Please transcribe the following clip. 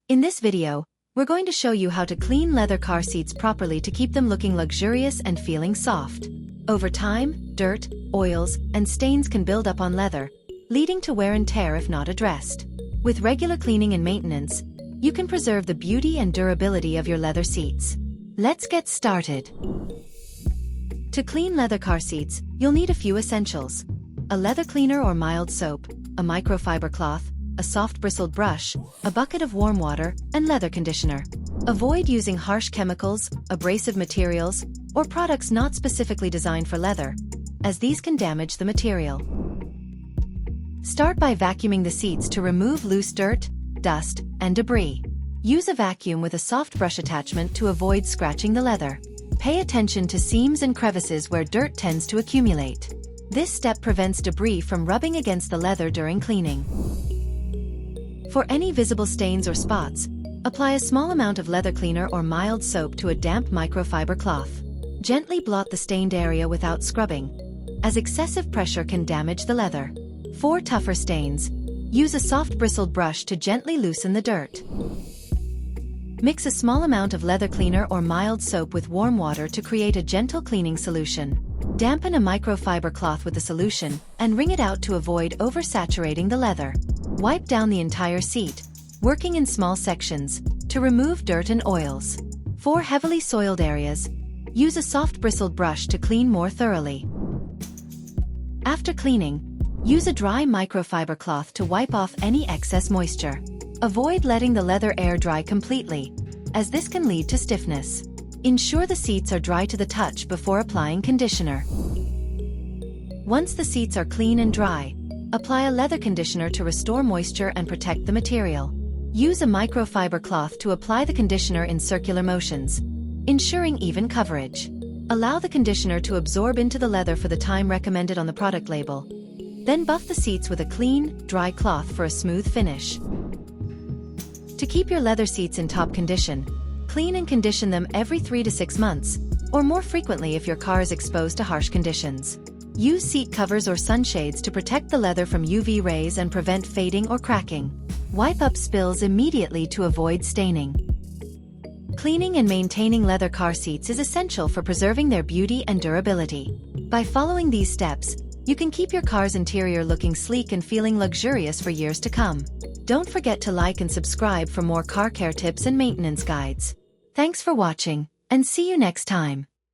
In this video, we're going to show you how to clean leather car seats properly to keep them looking luxurious and feeling soft. Over time, dirt, oils, and stains can build up on leather, leading to wear and tear if not addressed. With regular cleaning and maintenance, you can preserve the beauty and durability of your leather seats. Let's get started. To clean leather car seats, you'll need a few essentials: a leather cleaner or mild soap, a microfiber cloth, a soft bristled brush, a bucket of warm water, and leather conditioner. Avoid using harsh chemicals, abrasive materials, or products not specifically designed for leather, as these can damage the material. Start by vacuuming the seats to remove loose dirt, dust, and debris. Use a vacuum with a soft brush attachment to avoid scratching the leather. Pay attention to seams and crevices where dirt tends to accumulate. This step prevents debris from rubbing against the leather during cleaning. For any visible stains or spots, apply a small amount of leather cleaner or mild soap to a damp microfiber cloth. Gently blot the stained area without scrubbing, as excessive pressure can damage the leather. For tougher stains, use a soft bristled brush to gently loosen the dirt. Mix a small amount of leather cleaner or mild soap with warm water to create a gentle cleaning solution. Dampen a microfiber cloth with the solution and wring it out to avoid oversaturating the leather. Wipe down the entire seat, working in small sections, to remove dirt and oils. For heavily soiled areas, use a soft bristled brush to clean more thoroughly. After cleaning, use a dry microfiber cloth to wipe off any excess moisture. Avoid letting the leather air dry completely, as this can lead to stiffness. Ensure the seats are dry to the touch before applying conditioner. Once the seats are clean and dry, apply a leather conditioner to restore moisture and protect the material. Use a microfiber cloth to apply the conditioner in circular motions, ensuring even coverage. Allow the conditioner to absorb into the leather for the time recommended on the product label. Then buff the seats with a clean, dry cloth for a smooth finish. To keep your leather seats in top condition, clean and condition them every 3 to 6 months, or more frequently if your car is exposed to harsh conditions. Use seat covers or sunshades to protect the leather from UV rays and prevent fading or cracking. Wipe up spills immediately to avoid staining. Cleaning and maintaining leather car seats is essential for preserving their beauty and durability. By following these steps, you can keep your car's interior looking sleek and feeling luxurious for years to come. Don't forget to like and subscribe for more car care tips and maintenance guides. Thanks for watching, and see you next time.